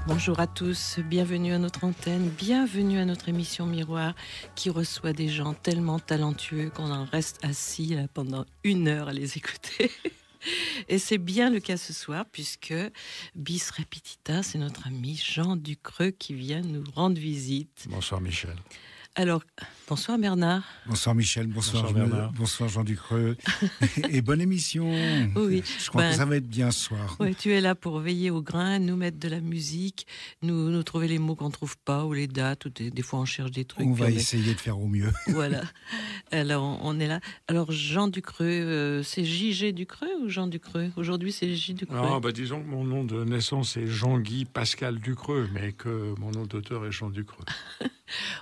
Bonjour à tous, bienvenue à notre antenne, bienvenue à notre émission Miroir qui reçoit des gens tellement talentueux qu'on en reste assis là, pendant 1 heure à les écouter. Et c'est bien le cas ce soir puisque bis repetita, c'est notre ami Jean Ducreux qui vient nous rendre visite. Bonsoir Michel. Alors, bonsoir Bernard. Bonsoir Michel, bonsoir Bernard. Bonsoir Jean Ducreux. Et bonne émission. Oui. Je crois que ça va être bien ce soir. Oui, tu es là pour veiller au grain, nous mettre de la musique, nous trouver les mots qu'on ne trouve pas, ou les dates, ou des fois on cherche des trucs. On va essayer de faire au mieux. Voilà. Alors, on est là. Alors, Jean Ducreux, c'est J.G. Ducreux ou Jean Ducreux? Aujourd'hui, c'est J. Ducreux. Non, disons que mon nom de naissance est Jean-Guy Pascal Ducreux, mais que mon nom d'auteur est Jean Ducreux.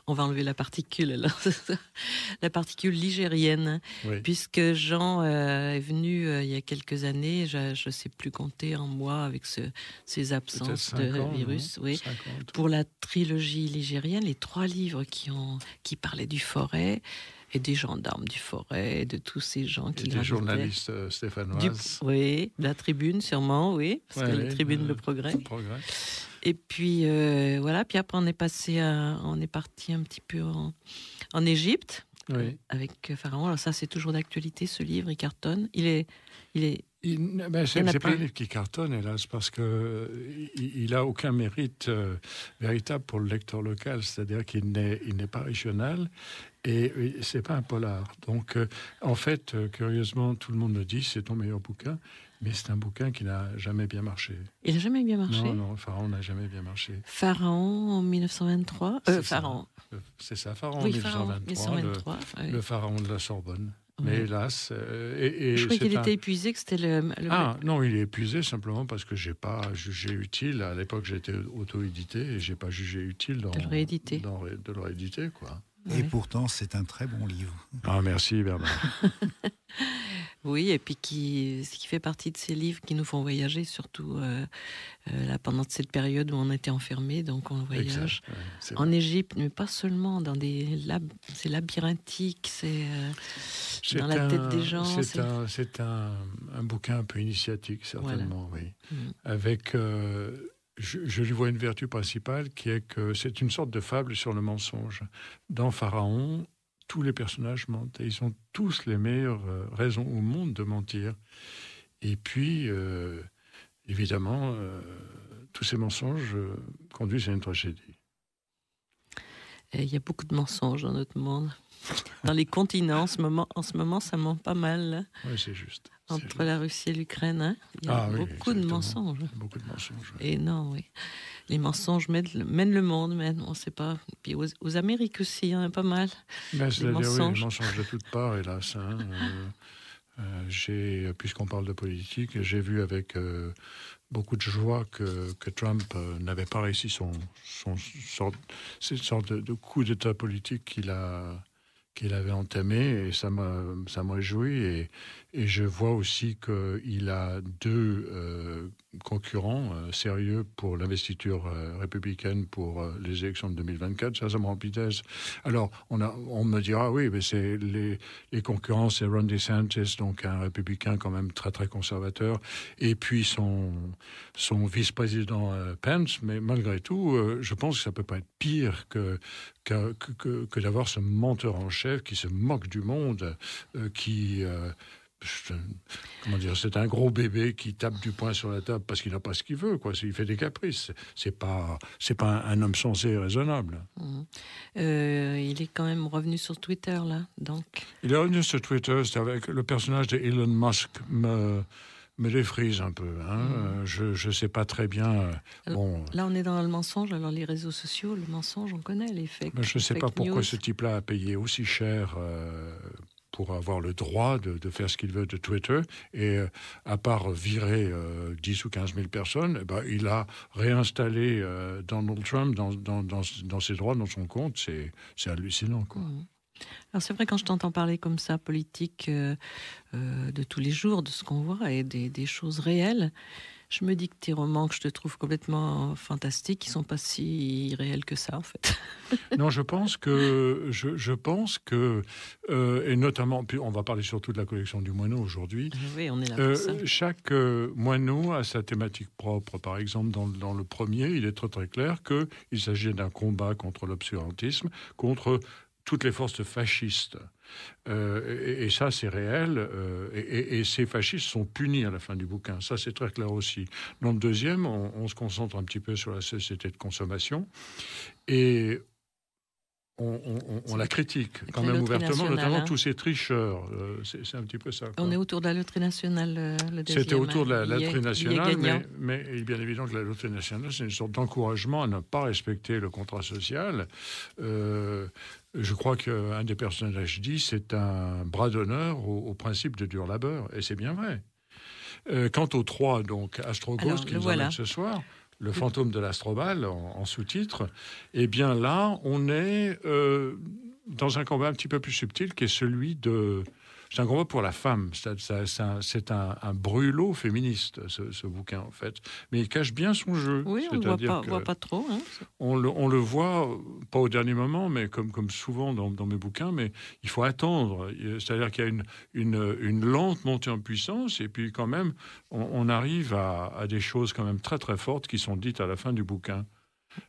On va enlever la particule, alors. La particule ligérienne. Oui. Puisque Jean est venu il y a quelques années, je ne sais plus compter en mois avec ces absences de virus. Oui. 50. Pour la trilogie ligérienne, les 3 livres qui parlaient du forêt et des gendarmes du forêt, de tous ces gens qui des journalistes stéphanoises. Oui, de la Tribune sûrement, oui, parce que la Tribune, le Progrès. Et puis voilà, puis après on est parti un petit peu en Égypte, oui. Avec Pharaon. Alors ça, c'est toujours d'actualité, ce livre, il cartonne. C'est pas un livre qui cartonne, hélas, parce qu'il n'a aucun mérite véritable pour le lecteur local, c'est-à-dire qu'il n'est pas régional et c'est pas un polar. Donc, en fait, curieusement, tout le monde me dit c'est ton meilleur bouquin, mais c'est un bouquin qui n'a jamais bien marché. Il n'a jamais bien marché? Non, Pharaon n'a jamais bien marché. Pharaon en 1923 Pharaon. C'est ça, Pharaon oui, en 1923, le Pharaon de la Sorbonne. Mais hélas... je croyais qu'il était épuisé, que c'était le... Non, il est épuisé simplement parce que je n'ai pas jugé utile. À l'époque, j'étais auto-édité et je n'ai pas jugé utile de le rééditer, quoi. Et pourtant, c'est un très bon livre. Ah, merci Bernard. Oui, et puis ce qui fait partie de ces livres qui nous font voyager, surtout là, pendant cette période où on était enfermés, donc on voyage en Égypte, mais pas seulement dans c'est labyrinthique, c'est dans la tête des gens. C'est un bouquin un peu initiatique, certainement, voilà. Oui. Avec... Je lui vois une vertu principale qui est que c'est une sorte de fable sur le mensonge. Dans Pharaon, tous les personnages mentent et ils ont tous les meilleures raisons au monde de mentir. Et puis, évidemment, tous ces mensonges conduisent à une tragédie. Il y a beaucoup de mensonges dans notre monde. Dans les continents, en ce moment, ça ment pas mal. Oui, c'est juste. Entre la Russie et l'Ukraine, il y a beaucoup de mensonges. Beaucoup de mensonges. Oui. Et non, oui. Les mensonges mènent le monde, mais on ne sait pas. Puis aux Amériques aussi, il y en a pas mal. C'est-à-dire, oui, les mensonges de toutes parts, hélas. Puisqu'on parle de politique, j'ai vu avec beaucoup de joie que Trump n'avait pas réussi cette sorte de coup d'État politique qu'il avait entamé, et ça me réjouit. Et je vois aussi qu'il a 2 concurrents sérieux pour l'investiture républicaine pour les élections de 2024. Ça me remplit d'aise. Alors, on me dira, oui, mais c'est les concurrents, c'est Ron DeSantis, donc un républicain quand même très, très conservateur, et puis son vice-président Pence. Mais malgré tout, je pense que ça peut pas être pire que d'avoir ce menteur en chef qui se moque du monde, c'est un gros bébé qui tape du poing sur la table parce qu'il n'a pas ce qu'il veut, quoi. Il fait des caprices. C'est pas un homme sensé et raisonnable. Il est quand même revenu sur Twitter, là, donc. Il est revenu sur Twitter, c'est avec le personnage d'Elon Musk me défrise un peu. Je sais pas très bien. Alors, là, on est dans le mensonge. Alors, les réseaux sociaux, le mensonge, on connaît les fake news. Je sais pas pourquoi ce type-là a payé aussi cher pour avoir le droit de faire ce qu'il veut de Twitter. Et à part virer 10 ou 15 000 personnes, il a réinstallé Donald Trump dans ses droits, dans son compte. C'est hallucinant, quoi. Alors c'est vrai, quand je t'entends parler comme ça, politique, de tous les jours, de ce qu'on voit, et des choses réelles, Je me dis que tes romans, que je te trouve complètement fantastiques, ils sont pas si réels que ça, en fait. Non, je pense que, et notamment, puis on va parler surtout de la collection du Moineau aujourd'hui. Oui, on est là pour ça. Chaque moineau a sa thématique propre. Par exemple, dans le premier, il est très très clair qu'il s'agit d'un combat contre l'obscurantisme, contre toutes les forces fascistes. Et ça, c'est réel. Et ces fascistes sont punis à la fin du bouquin. Ça, c'est très clair aussi. Dans le deuxième, on se concentre un petit peu sur la société de consommation. Et on la critique quand même ouvertement, notamment tous ces tricheurs. C'est un petit peu ça. On est autour de la loterie nationale, le deuxième. C'était autour de la loterie nationale, mais il est bien évident que la loterie nationale, c'est une sorte d'encouragement à ne pas respecter le contrat social. Je crois qu'un des personnages dit c'est un bras d'honneur au principe de dur labeur, et c'est bien vrai. Quant aux trois, donc, Astrogos, qui nous emmène ce soir, le fantôme de l'Astrobal, en sous-titre, eh bien là, on est dans un combat un petit peu plus subtil, qui est celui de... C'est un combat pour la femme. C'est un brûlot féministe, ce bouquin, en fait. Mais il cache bien son jeu. Oui, on ne voit pas trop. Hein. On le voit, pas au dernier moment, mais comme souvent dans mes bouquins, mais il faut attendre. C'est-à-dire qu'il y a une lente montée en puissance, et puis quand même, on arrive à des choses quand même très très fortes qui sont dites à la fin du bouquin.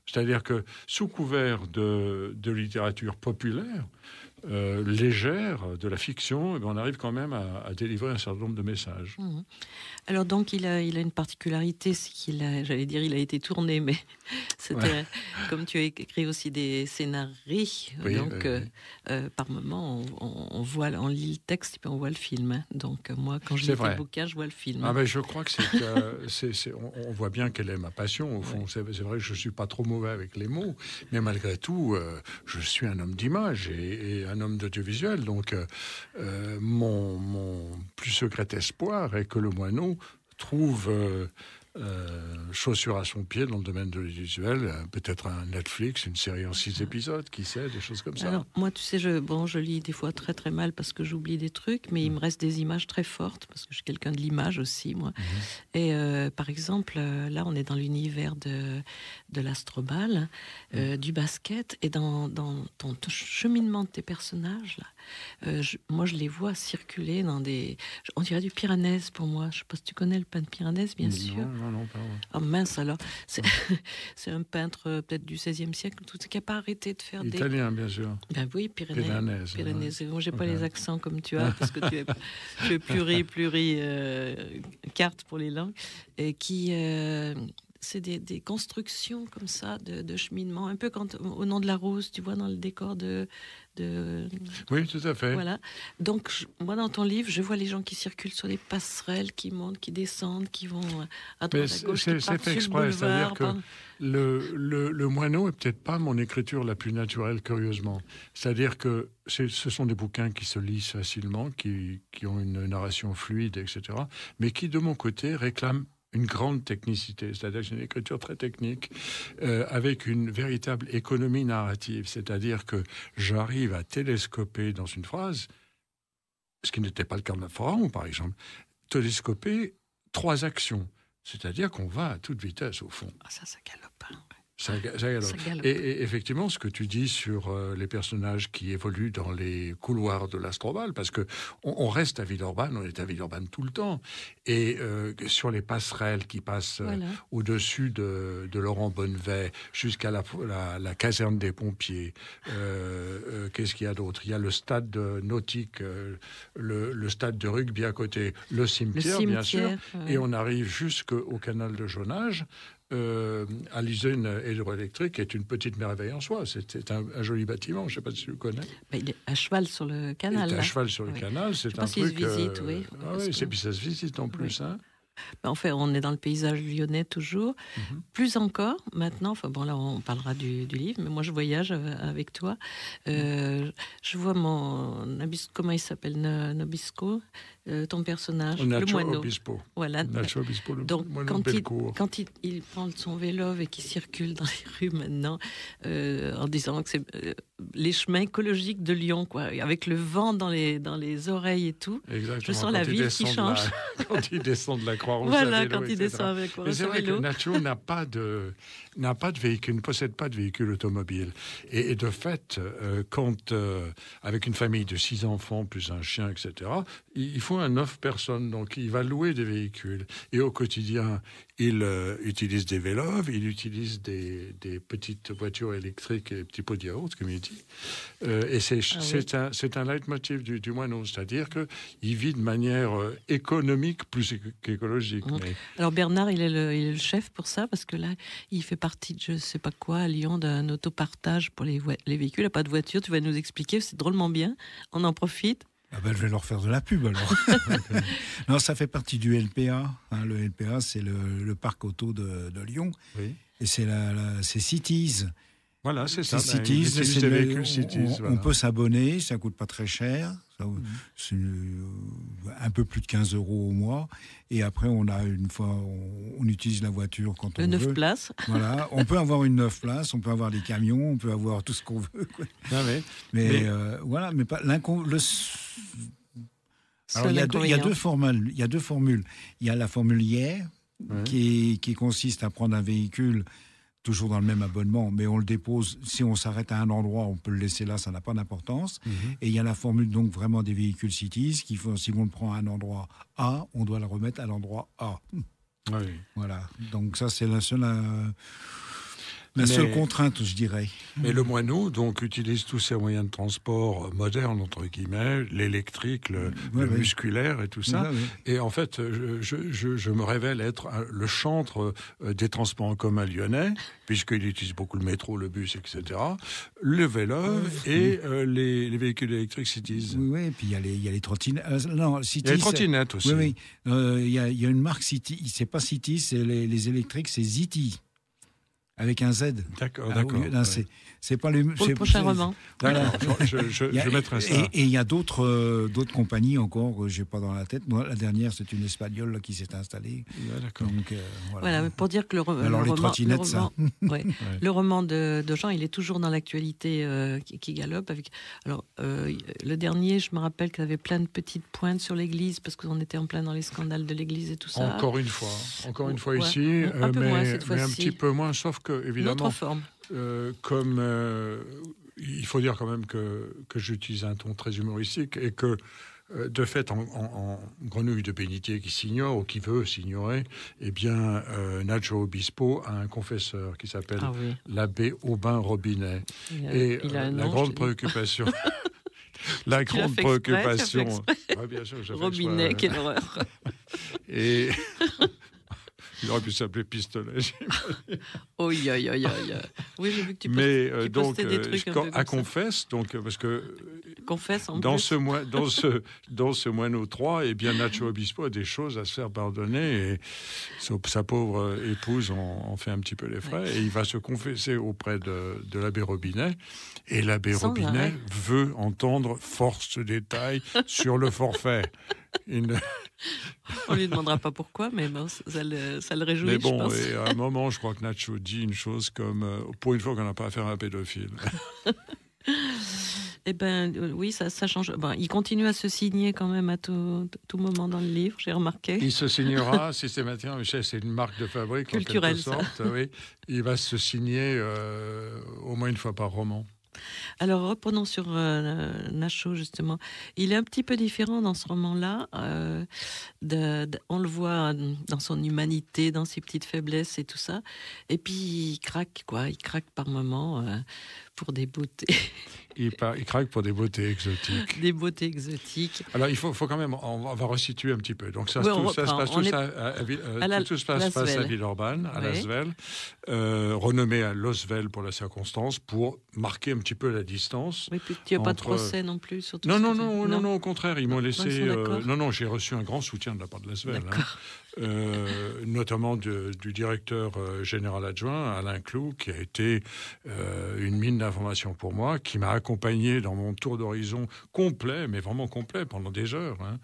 C'est-à-dire que, sous couvert de littérature populaire, légère, de la fiction, on arrive quand même à délivrer un certain nombre de messages. Mmh. Alors donc, il a une particularité, c'est qu'il a, j'allais dire, il a été tourné, mais c'était, comme tu as écrit aussi des scénarios, oui, donc par moment, on lit le texte et puis on voit le film. Hein. Donc moi, quand je lis le bouquin, je vois le film. Ah, mais je crois que on voit bien quelle est ma passion, au fond. Ouais. C'est vrai que je ne suis pas trop mauvais avec les mots, mais malgré tout, je suis un homme d'image et un homme d'audiovisuel. Donc, mon plus secret espoir est que le Moineau trouve chaussure à son pied dans le domaine de l'audiovisuel, peut-être un Netflix, une série en 6 épisodes, qui sait, des choses comme ça. Alors, moi, tu sais, je lis des fois très très mal parce que j'oublie des trucs, mais il me reste des images très fortes, parce que je suis quelqu'un de l'image aussi, moi. Et par exemple, là, on est dans l'univers de l'Astrobal, du basket, et dans ton cheminement de tes personnages, là, moi, je les vois circuler dans des... On dirait du Piranèse pour moi. Je ne sais pas si tu connais le peintre Piranèse, bien sûr. Non, pas moi. Oh mince alors, c'est un peintre peut-être du XVIe siècle, tout ce qui n'a pas arrêté de faire Italien, bien sûr. Ben oui, Piranèse. Moi, j'ai pas les accents comme tu as, parce que tu es pluri carte pour les langues, et qui... c'est des constructions comme ça de cheminement, un peu au nom de la rose, tu vois, dans le décor de... Oui, tout à fait. Voilà. Donc, moi, dans ton livre, je vois les gens qui circulent sur des passerelles, qui montent, qui descendent, qui vont à droite, à gauche, qui partent sur le boulevard. C'est-à-dire que le Moineau est peut-être pas mon écriture la plus naturelle, curieusement. C'est-à-dire que ce sont des bouquins qui se lisent facilement, qui ont une narration fluide, etc., mais qui, de mon côté, réclament une grande technicité, c'est-à-dire que j'ai une écriture très technique, avec une véritable économie narrative, c'est-à-dire que j'arrive à télescoper dans une phrase, ce qui n'était pas le cas de Pharaon, par exemple, télescoper 3 actions, c'est-à-dire qu'on va à toute vitesse, au fond. Ah, ça galope, hein. Ça galope. Et effectivement, ce que tu dis sur les personnages qui évoluent dans les couloirs de l'Astrobal, parce que on reste à Villeurbanne, on est à Villeurbanne tout le temps, et sur les passerelles qui passent au-dessus de Laurent Bonnevet jusqu'à la caserne des pompiers, qu'est-ce qu'il y a d'autre ? Il y a le stade nautique, le stade de rugby à côté, le cimetière bien sûr, et on arrive jusqu'au canal de Jonage. À l'usine hydroélectrique est une petite merveille en soi. C'est un joli bâtiment, je ne sais pas si tu le connais. Il est à cheval sur le canal. Il est à cheval sur le canal, c'est un truc... se visite, oui. Et puis ça se visite en plus. Hein. Enfin, on est dans le paysage lyonnais toujours. Plus encore, maintenant, là, on parlera du livre, mais moi, je voyage avec toi. Je vois comment il s'appelle, Nabisco, ton personnage, le Moineau. Obispo. Voilà. Nacho Obispo, donc, quand il prend son vélo et qu'il circule dans les rues maintenant, en disant que les chemins écologiques de Lyon, quoi, avec le vent dans les oreilles et tout. Exactement. Je sens la ville qui change. Quand il descend de la Croix-Rouge. Voilà, vélo, quand il descend avec Mais c'est vrai que Nacho n'a pas de véhicule, ne possède pas de véhicule automobile. Et de fait, quand avec une famille de 6 enfants plus un chien, etc., il faut 9 personnes. Donc il va louer des véhicules. Et au quotidien, il utilise des vélos, il utilise des petites voitures électriques et des petits pots de yaourt, comme il dit. Et c'est un leitmotiv du moineau, c'est-à-dire qu'il vit de manière économique plus qu'écologique. Mais... Alors Bernard, il est le chef pour ça, parce que là, il fait partie de je ne sais pas quoi, à Lyon, d'un autopartage pour les véhicules. Il n'a pas de voiture, tu vas nous expliquer, c'est drôlement bien, on en profite. Ah ben, je vais leur faire de la pub alors. Non, ça fait partie du LPA. Le LPA, c'est le parc auto de Lyon. Oui. Et c'est Cities. Voilà, c'est ça. Cities, des véhicules Cities. On peut s'abonner, ça ne coûte pas très cher. C'est un peu plus de 15 € au mois. Et après, on utilise la voiture quand on veut. 9 places. Voilà, on peut avoir une 9 places, on peut avoir des camions, on peut avoir tout ce qu'on veut. Quoi. Non, Voilà, mais pas alors, il y a deux formules. Il y a la formule hier, qui consiste à prendre un véhicule toujours dans le même abonnement, mais on le dépose. Si on s'arrête à un endroit, on peut le laisser là, ça n'a pas d'importance. Et il y a la formule donc vraiment des véhicules Cities, qui font, si on le prend à un endroit A, on doit le remettre à l'endroit A. Oui. Voilà. Donc ça, c'est la seule contrainte, je dirais. Mais le moineau, donc, utilise tous ces moyens de transport modernes, entre guillemets, l'électrique, le musculaire et tout ça. Et en fait, je me révèle être le chantre des transports en commun lyonnais, puisqu'il utilise beaucoup le métro, le bus, etc., le vélo et les véhicules électriques Cities. Oui, et puis il y a les trottinettes. Il y a les trottinettes aussi. Oui. Il y a une marque City, c'est pas City, c'est les électriques, c'est Ziti. Avec un Z. D'accord. C'est pas pour le prochain roman. D'accord, je mettrai ça. Et il y a d'autres compagnies encore, je n'ai pas dans la tête. Moi, la dernière, c'est une Espagnole là, qui s'est installée. D'accord. Donc, voilà, mais pour dire que le roman de Jean, il est toujours dans l'actualité qui galope. Le dernier, je me rappelle qu'il y avait plein de petites pointes sur l'Église, parce qu'on était en plein dans les scandales de l'Église et tout ça. Encore une fois ici, un peu moins cette fois-ci. Mais un petit peu moins, sauf que, évidemment... Une autre forme. Il faut dire quand même que j'utilise un ton très humoristique et que, de fait, en Grenouille de bénitier qui s'ignore ou qui veut s'ignorer, eh bien, Nacho Obispo a un confesseur qui s'appelle l'abbé Aubin Robinet. La grande préoccupation... La grande préoccupation... bien sûr, Robinet, quelle horreur. Et... Il aurait pu s'appeler Pistolet. Oui, j'ai vu que tu postais des trucs un peu comme Confesse, donc, parce que Confesse en dans plus. dans ce moineau 3, eh bien, Nacho Obispo a des choses à se faire pardonner et sa pauvre épouse en fait un petit peu les frais et il va se confesser auprès de l'abbé Robinet et l'abbé Robinet veut entendre force détails sur le forfait. On lui demandera pas pourquoi, mais bon, ça le réjouit. Mais bon, je pense. Et à un moment, je crois que Nacho dit une chose comme pour une fois qu'on n'a pas affaire à un pédophile. Eh ben oui, ça change. Bon, il continue à se signer quand même à tout moment dans le livre, j'ai remarqué. Il se signera systématiquement. C'est une marque de fabrique culturelle, en quelque sorte. Oui. Il va se signer au moins une fois par roman. Alors reprenons sur Nacho justement. Il est un petit peu différent dans ce roman-là. On le voit dans son humanité, dans ses petites faiblesses et tout ça. Et puis il craque par moments pour des beautés. Il craque pour des beautés exotiques. Des beautés exotiques. Alors il faut quand même, on va resituer un petit peu. Donc ça se passe face à Villeurbanne, à Lasvel, renommé à Losvel pour la circonstance, pour marquer un petit peu la distance. Oui, puis tu n'as pas de procès non plus sur tout non, au contraire, ils m'ont laissé. Non, j'ai reçu un grand soutien de la part de Lasvel. Notamment du directeur général adjoint, Alain Clou, qui a été une mine d'information pour moi, qui m'a accompagné dans mon tour d'horizon complet, mais vraiment complet, pendant des heures. Hein.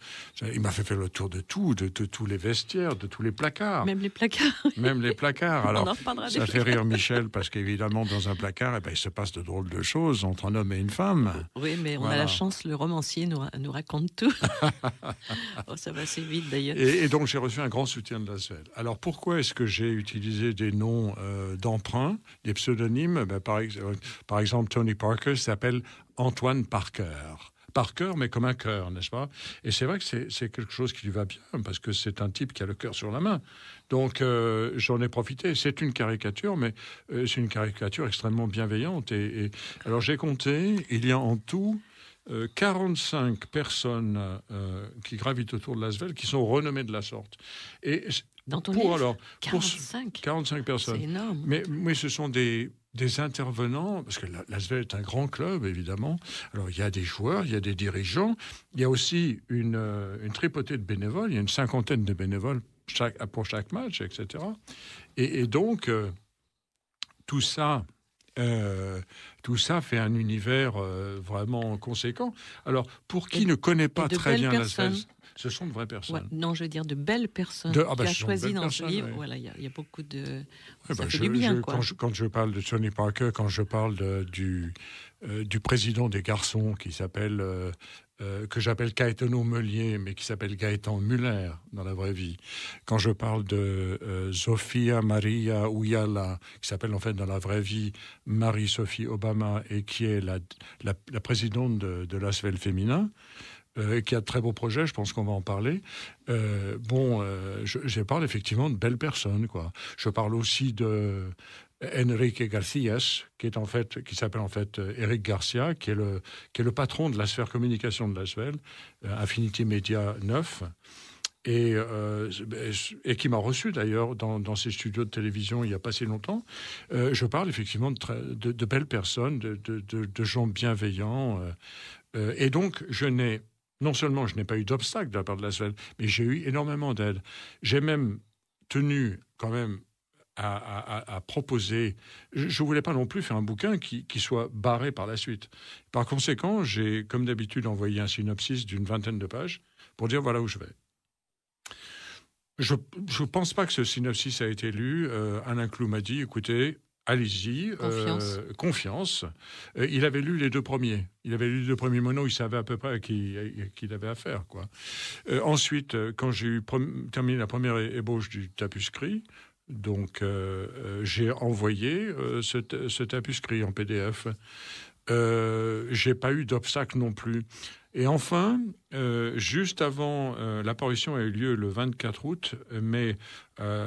Il m'a fait faire le tour de tout, de tous les vestiaires, de tous les placards. Même les placards. Même les placards. Alors, ça fait rire Michel, parce qu'évidemment, dans un placard, il se passe de drôles de choses entre un homme et une femme. Oui, mais on a la chance, le romancier nous raconte tout. Ça va assez vite, d'ailleurs. Et donc, j'ai reçu un grand soutien de Lasvel. Alors, pourquoi est-ce que j'ai utilisé des noms d'emprunt, des pseudonymes? Par exemple, Tony Parker s'appelle Antoine Parker. Parker, mais comme un cœur, n'est-ce pas? Et c'est vrai que c'est quelque chose qui lui va bien, parce que c'est un type qui a le cœur sur la main. Donc, j'en ai profité. C'est une caricature, mais c'est une caricature extrêmement bienveillante. Et alors, j'ai compté, il y a en tout 45 personnes qui gravitent autour de Lasvel, qui sont renommées de la sorte. Et dans ton livre, 45 personnes. C'est énorme. Mais ce sont des intervenants, parce que Lasvel est un grand club, évidemment. Alors, il y a des joueurs, il y a des dirigeants, il y a aussi une tripotée de bénévoles, il y a une cinquantaine de bénévoles pour chaque match, etc. Et donc, tout ça fait un univers vraiment conséquent. Alors, pour qui ne connaît pas très bien Lasvel, ce sont de vraies personnes. Ouais, non, je veux dire de belles personnes qui a choisi dans ce livre. Oui. Voilà, il y a beaucoup de... ça fait du bien, quoi. Quand je parle de Tony Parker, quand je parle du président des garçons qui s'appelle... que j'appelle Gaetano Meunier, mais qui s'appelle Gaëtan Müller dans la vraie vie. Quand je parle de Sofia Maria Uyala, qui s'appelle en fait dans la vraie vie Marie-Sophie Obama, et qui est la présidente de Lasvel féminin, qui a de très beaux projets, je pense qu'on va en parler. Je parle effectivement de belles personnes, quoi. Je parle aussi de Enrique Garcias, qui s'appelle en fait Eric Garcia, qui est le patron de la sphère communication de Lasvel, Infinity Media 9, et qui m'a reçu d'ailleurs dans ses studios de télévision il n'y a pas si longtemps. Je parle effectivement de belles personnes, de gens bienveillants, et donc non seulement je n'ai pas eu d'obstacle de la part de Lasvel, mais j'ai eu énormément d'aide. J'ai même tenu quand même à proposer. Je ne voulais pas non plus faire un bouquin qui soit barré par la suite. Par conséquent, j'ai, comme d'habitude, envoyé un synopsis d'une 20aine de pages pour dire voilà où je vais. Je ne pense pas que ce synopsis a été lu. Alain Clou m'a dit, écoutez, allez-y, confiance. Il avait lu les deux premiers. Il avait lu les deux premiers monos, il savait à peu près à qui il avait affaire, quoi. Ensuite, quand j'ai terminé la première ébauche du tapuscrit, donc j'ai envoyé ce tapuscrit en PDF. J'ai pas eu d'obstacle non plus. Et enfin, juste avant, l'apparition a eu lieu le 24 août, mais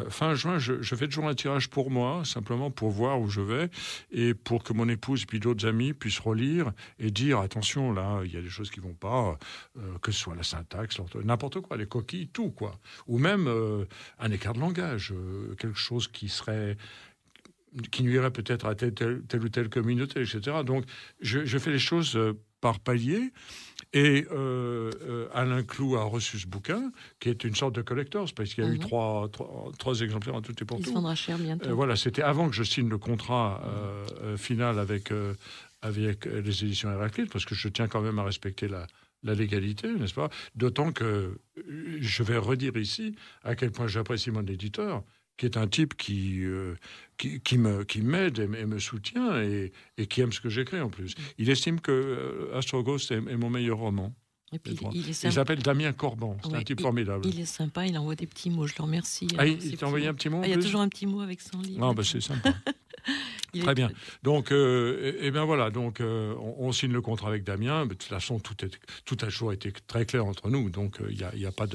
fin juin, je fais toujours un tirage pour moi, simplement pour voir où je vais, et pour que mon épouse puis d'autres amis puissent relire et dire, attention, là, il y a des choses qui vont pas, que ce soit la syntaxe, n'importe quoi, les coquilles, tout, quoi. Ou même un écart de langage, quelque chose qui nuirait peut-être à telle ou telle communauté, etc. Donc, je fais les choses par palier. Et Alain Clou a reçu ce bouquin, qui est une sorte de collector, parce qu'il y a eu trois exemplaires en tout et pour tout. Il se vendra cher bientôt. Voilà, c'était avant que je signe le contrat final avec les éditions Héraclite, parce que je tiens quand même à respecter la légalité, n'est-ce pas? D'autant que je vais redire ici à quel point j'apprécie mon éditeur, qui est un type qui m'aide et me soutient et qui aime ce que j'écris en plus. Il estime que Astro Ghost est mon meilleur roman. Et puis, il s'appelle Damien Corban, c'est un type formidable. Il est sympa, il envoie des petits mots, je le remercie. Il t'a envoyé un petit mot? Il y a toujours un petit mot avec son livre. C'est sympa. Très bien. Donc, bien voilà, donc, on signe le contrat avec Damien. Mais de toute façon, tout a toujours été très clair entre nous, donc il n'y a pas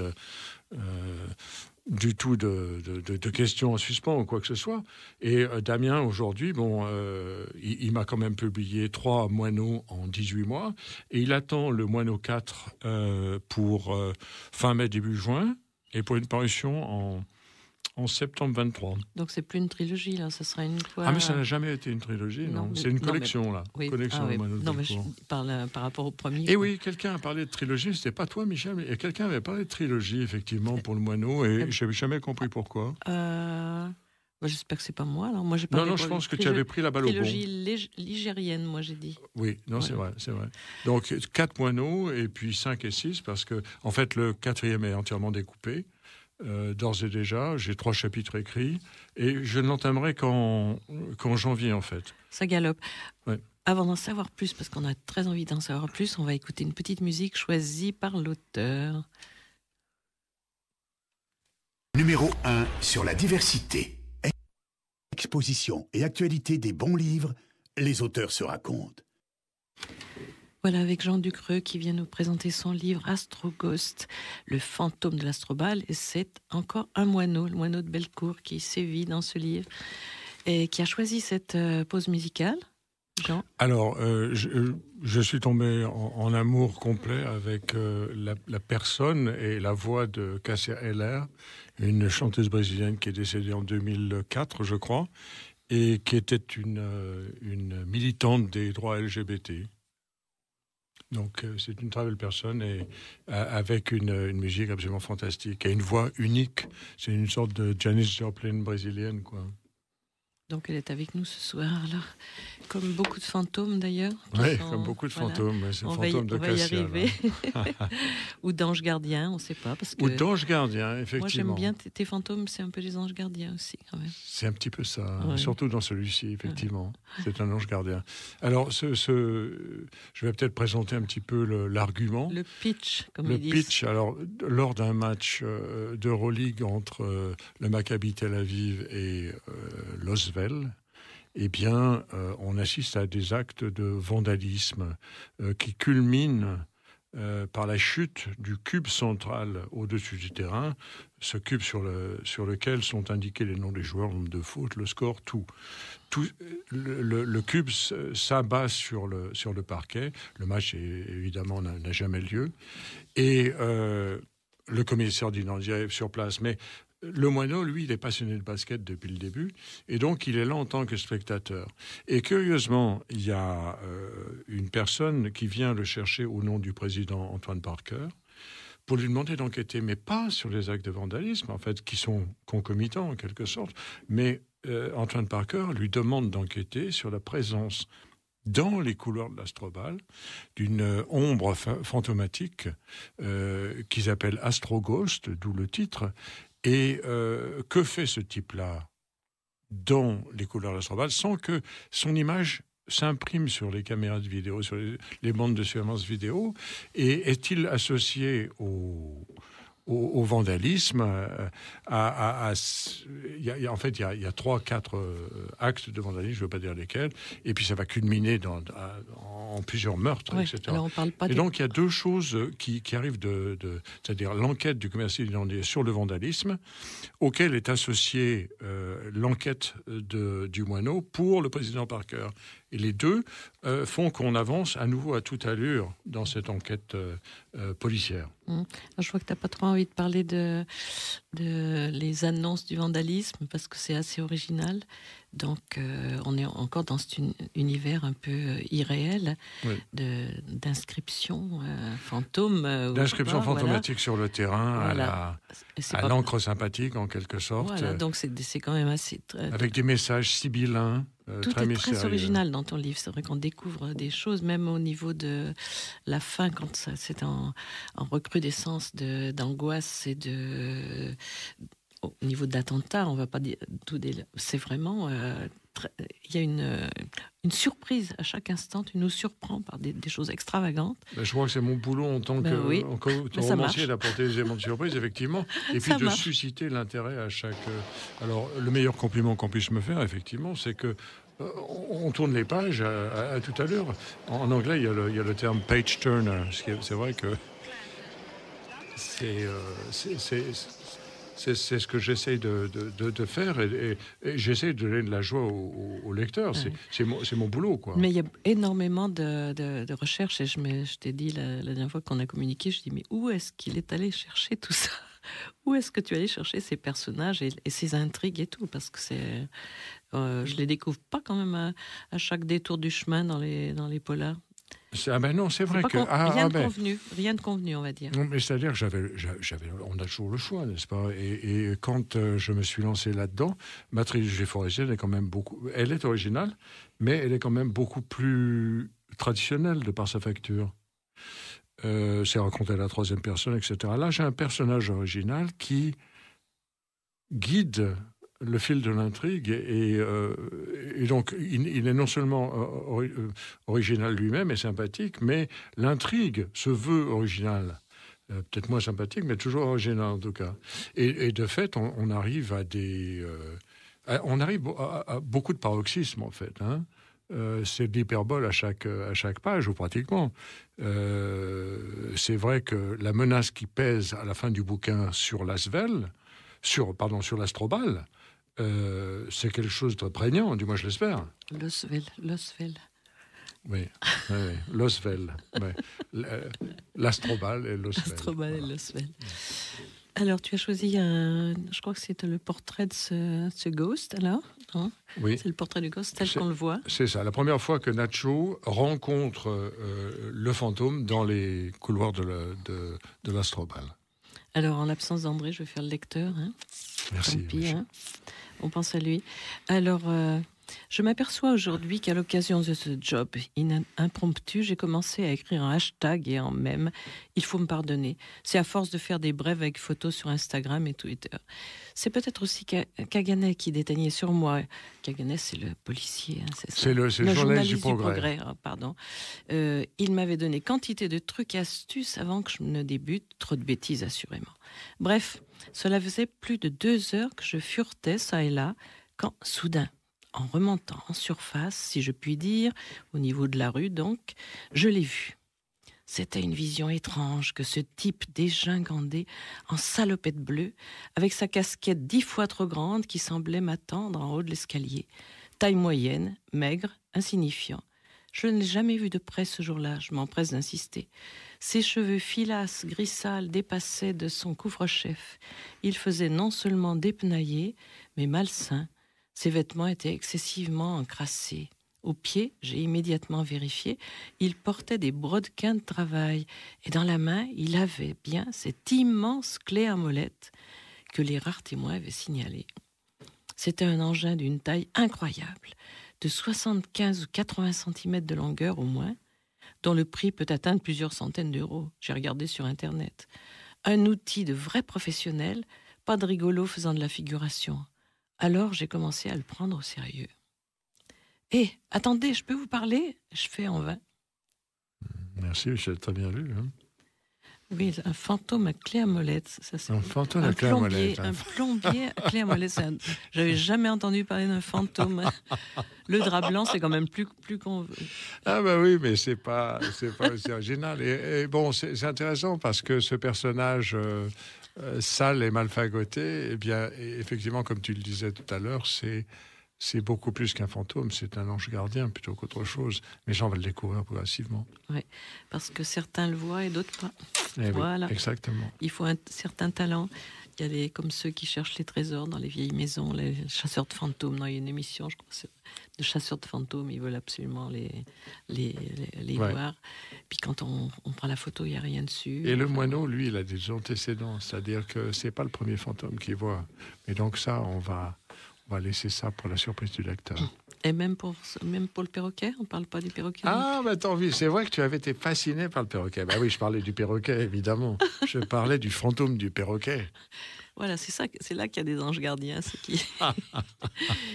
du tout de questions en suspens ou quoi que ce soit. Et Damien, aujourd'hui, il m'a quand même publié 3 moineaux en 18 mois, et il attend le moineau 4 pour fin mai, début juin, et pour une parution en septembre 23. Donc c'est plus une trilogie, là, ça sera une fois... Ah, mais ça n'a jamais été une trilogie, non. C'est une collection, là. Oui. Collection de moineaux. Non, mais je parle par rapport au premier. Et oui, quelqu'un a parlé de trilogie, c'était pas toi, Michel, mais quelqu'un avait parlé de trilogie, effectivement, pour le moineau, et je n'avais jamais compris pourquoi. J'espère que c'est pas moi. Alors moi, j'ai pas Non, je pense que tu avais pris la balle au bon. Trilogie ligérienne, moi j'ai dit. Oui, non, ouais. c'est vrai. Donc 4 moineaux et puis 5 et 6 parce que en fait le 4e est entièrement découpé. D'ores et déjà, j'ai 3 chapitres écrits et je n'entamerai qu'en janvier en fait. Ça galope. Ouais. Avant d'en savoir plus, parce qu'on a très envie d'en savoir plus, on va écouter une petite musique choisie par l'auteur. Numéro 1 sur la diversité. Exposition et actualité des bons livres, les auteurs se racontent. Voilà, avec Jean Ducreux qui vient nous présenter son livre Astroghost, le fantôme de l'Astrobal. Et c'est encore un moineau, le moineau de Bellecour, qui sévit dans ce livre et qui a choisi cette pause musicale. Jean ? Alors, je suis tombé en amour complet avec la personne et la voix de Cássia Eller, une chanteuse brésilienne qui est décédée en 2004, je crois, et qui était une militante des droits LGBT. Donc, c'est une très belle personne et avec une musique absolument fantastique et une voix unique. C'est une sorte de Janis Joplin brésilienne, quoi. Donc elle est avec nous ce soir, alors, comme beaucoup de fantômes d'ailleurs. Oui, comme beaucoup de fantômes, c'est le fantôme de Cássia. On va y arriver. Ou d'anges gardiens, on ne sait pas. Parce que ou d'anges gardiens, effectivement. Moi j'aime bien tes fantômes, c'est un peu des anges gardiens aussi quand même. C'est un petit peu ça, surtout dans celui-ci, effectivement. C'est un ange gardien. Alors, je vais peut-être présenter un petit peu l'argument. Le pitch, comme ils disent. Le pitch, alors, lors d'un match d'Euroleague entre le Maccabi Tel Aviv et l'Osvel, eh bien, on assiste à des actes de vandalisme qui culminent par la chute du cube central au-dessus du terrain, ce cube sur lequel sont indiqués les noms des joueurs, le nombre de fautes, le score, tout. Le cube s'abat sur le parquet. Le match, évidemment, n'a jamais lieu. Et le commissaire d'identité est sur place. Mais le moineau, lui, il est passionné de basket depuis le début, et donc il est là en tant que spectateur. Et curieusement, il y a une personne qui vient le chercher au nom du président Antoine Parker pour lui demander d'enquêter, mais pas sur les actes de vandalisme, en fait, qui sont concomitants en quelque sorte, mais Antoine Parker lui demande d'enquêter sur la présence dans les couloirs de l'Astrobal, d'une ombre fantomatique qu'ils appellent Astroghost, d'où le titre. Et que fait ce type-là dans les couloirs de l'Astrobal sans que son image s'imprime sur les caméras de vidéo, sur les bandes de surveillance vidéo? Et est-il associé au vandalisme? En fait, il y a 3-4 actes de vandalisme, je ne veux pas dire lesquels, et puis ça va culminer en plusieurs meurtres, etc. Alors on parle pas et donc il y a deux choses qui arrivent c'est-à-dire l'enquête du commissaire d'identité sur le vandalisme, auquel est associée l'enquête du moineau pour le président Parker. Et les deux font qu'on avance à nouveau à toute allure dans cette enquête policière. Je vois que tu n'as pas trop envie de parler de les annonces du vandalisme parce que c'est assez original. Donc, on est encore dans cet univers un peu irréel d'inscriptions fantômes. D'inscriptions fantomatiques sur le terrain, voilà. à l'encre sympathique en quelque sorte. Voilà, donc c'est quand même assez... Avec des messages sibyllins. Tout est très original dans ton livre. C'est vrai qu'on découvre des choses, même au niveau de la fin, quand c'est en recrudescence d'angoisse et au niveau de l'attentat, on ne va pas dire tout. C'est vraiment... il y a une surprise à chaque instant. Tu nous surprends par des choses extravagantes. Je crois que c'est mon boulot en tant que romancier d'apporter des éléments de surprise, effectivement, et puis de susciter l'intérêt à chaque... Alors, le meilleur compliment qu'on puisse me faire, effectivement, c'est que on tourne les pages à tout à l'heure. En anglais, il y a le terme page turner. C'est vrai que c'est ce que j'essaie de faire et j'essaie de donner de la joie au lecteur. C'est mon boulot, quoi. Mais il y a énormément de recherches et je t'ai dit la dernière fois qu'on a communiqué, je dis mais où est-ce qu'il est allé chercher tout ça? Où est-ce que tu es allé chercher ces personnages et ces intrigues et tout? Parce que je les découvre pas quand même à chaque détour du chemin dans les polars. Non, c'est vrai que... Rien de convenu, on va dire. Non, mais c'est-à-dire que on a toujours le choix, n'est-ce pas? Et quand je me suis lancé là-dedans, Mathilde G-Forestier, elle est originale, mais elle est quand même beaucoup plus traditionnelle de par sa facture. C'est raconté à la troisième personne, etc. Là, j'ai un personnage original qui guide le fil de l'intrigue et donc il est non seulement original lui-même et sympathique, mais l'intrigue se veut originale. Peut-être moins sympathique, mais toujours original en tout cas. Et de fait, on arrive à beaucoup de paroxysmes en fait. Hein. C'est de l'hyperbole à chaque page, ou pratiquement. C'est vrai que la menace qui pèse à la fin du bouquin sur l'Astrobal, c'est quelque chose de prégnant, du moins je l'espère. L'Osvel. Oui, l'Osvel. Oui. L'Astrobal et l'Osvel. L'Astrobal et l'Osvel. Alors, tu as choisi je crois que c'est le portrait de ce ghost, alors, hein? Oui. C'est le portrait du ghost tel qu'on le voit. C'est ça, la première fois que Nacho rencontre le fantôme dans les couloirs de l'Astrobal. Alors, en l'absence d'André, je vais faire le lecteur. Hein. Merci. Tant pis, hein. On pense à lui. Alors, je m'aperçois aujourd'hui qu'à l'occasion de ce job impromptu, j'ai commencé à écrire un hashtag et en mème. Il faut me pardonner. C'est à force de faire des brèves avec photos sur Instagram et Twitter. C'est peut-être aussi Kaganet qui déteignait sur moi. Kaganet, c'est le policier, hein, c'est ça. C'est le journaliste du Progrès. Pardon. Il m'avait donné quantité de trucs et astuces avant que je ne débute. Trop de bêtises, assurément. Bref, cela faisait plus de 2 heures que je furetais ça et là, quand soudain, en remontant en surface, si je puis dire, au niveau de la rue donc, je l'ai vu. C'était une vision étrange que ce type dégingandé en salopette bleue, avec sa casquette 10 fois trop grande qui semblait m'attendre en haut de l'escalier. Taille moyenne, maigre, insignifiant. Je ne l'ai jamais vu de près ce jour-là, je m'empresse d'insister. Ses cheveux filasses, gris sales, dépassaient de son couvre-chef. Il faisait non seulement dépenaillé, mais malsain. Ses vêtements étaient excessivement encrassés. Aux pieds, j'ai immédiatement vérifié, il portait des brodequins de travail et dans la main, il avait bien cette immense clé à molette que les rares témoins avaient signalée. C'était un engin d'une taille incroyable, de 75 ou 80 cm de longueur au moins, dont le prix peut atteindre plusieurs centaines d'euros. J'ai regardé sur Internet. Un outil de vrai professionnel, pas de rigolo faisant de la figuration. Alors j'ai commencé à le prendre au sérieux. « Hé, attendez, je peux vous parler ?» Je fais en vain. Merci, j'ai très bien lu. Hein. Oui, un fantôme à clé à molette. Ça, c'est un fantôme à clé à molette. Un plombier à clé à molette. J'avais jamais entendu parler d'un fantôme. Le drap blanc, c'est quand même plus qu'on veut. Ah ben oui, mais c'est pas aussi original. Et bon, c'est intéressant parce que ce personnage sale et mal fagoté, eh bien, effectivement, comme tu le disais tout à l'heure, c'est beaucoup plus qu'un fantôme, c'est un ange gardien plutôt qu'autre chose. Mais les gens vont le découvrir progressivement. Oui, parce que certains le voient et d'autres pas. Voilà. Oui, exactement. Il faut un certain talent. Il y a comme ceux qui cherchent les trésors dans les vieilles maisons, les chasseurs de fantômes. Il y a une émission, je crois, de chasseurs de fantômes. Ils veulent absolument les voir. Puis quand on prend la photo, il n'y a rien dessus. Et le moineau, lui, il a des antécédents. C'est-à-dire que ce n'est pas le premier fantôme qu'il voit. Mais donc ça, on va laisser ça pour la surprise du lecteur. Et même pour le perroquet, on ne parle pas du perroquet. Ah, bah tant pis, c'est vrai que tu avais été fasciné par le perroquet. Bah oui, je parlais du perroquet, évidemment. Je parlais du fantôme du perroquet. Voilà, c'est là qu'il y a des anges gardiens.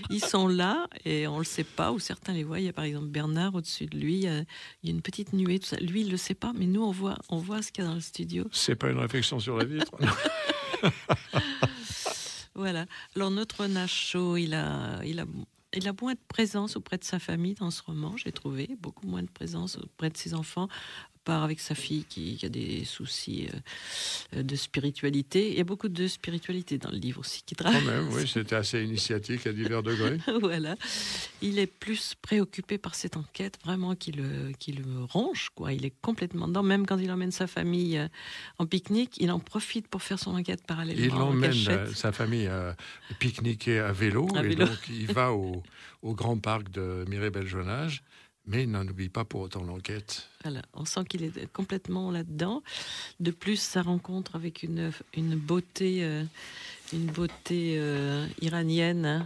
Ils sont là et on ne le sait pas, ou certains les voient. Il y a par exemple Bernard au-dessus de lui, il y a une petite nuée, tout ça. Lui, il ne le sait pas, mais nous, on voit ce qu'il y a dans le studio. C'est pas une réflexion sur la vitre. Voilà. Alors notre Nacho, il a moins de présence auprès de sa famille dans ce roman, j'ai trouvé, beaucoup moins de présence auprès de ses enfants, à part avec sa fille qui a des soucis de spiritualité. Il y a beaucoup de spiritualité dans le livre aussi qui traverse. Quand même, oui, c'était assez initiatique à divers degrés. Voilà. Il est plus préoccupé par cette enquête, vraiment, qui le ronge, quoi. Il est complètement dedans. Même quand il emmène sa famille en pique-nique, il en profite pour faire son enquête parallèlement. Il emmène sa famille pique-niquer à vélo. Et donc il va au grand parc de Mireille-Beljonage. Mais il n'en oublie pas pour autant l'enquête. Voilà, on sent qu'il est complètement là-dedans. De plus, sa rencontre avec une beauté iranienne,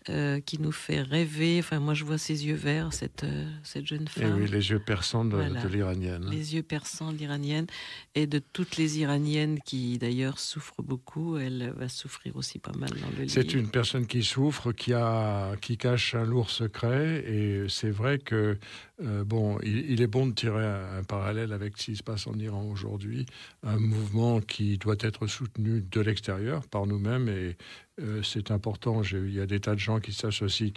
hein, qui nous fait rêver. Enfin, moi, je vois ses yeux verts, cette jeune femme. Et oui, les yeux perçants de l'Iranienne. Les yeux perçants de l'Iranienne. Et de toutes les Iraniennes qui, d'ailleurs, souffrent beaucoup. Elle va souffrir aussi pas mal dans le livre. C'est une personne qui souffre, qui cache un lourd secret. Et c'est vrai que, il est bon de tirer un parallèle avec ce qui se passe en Iran aujourd'hui. Un mouvement qui doit être soutenu de l'extérieur, par nous-mêmes. Et c'est important. Il y a des tas de gens qui s'associent,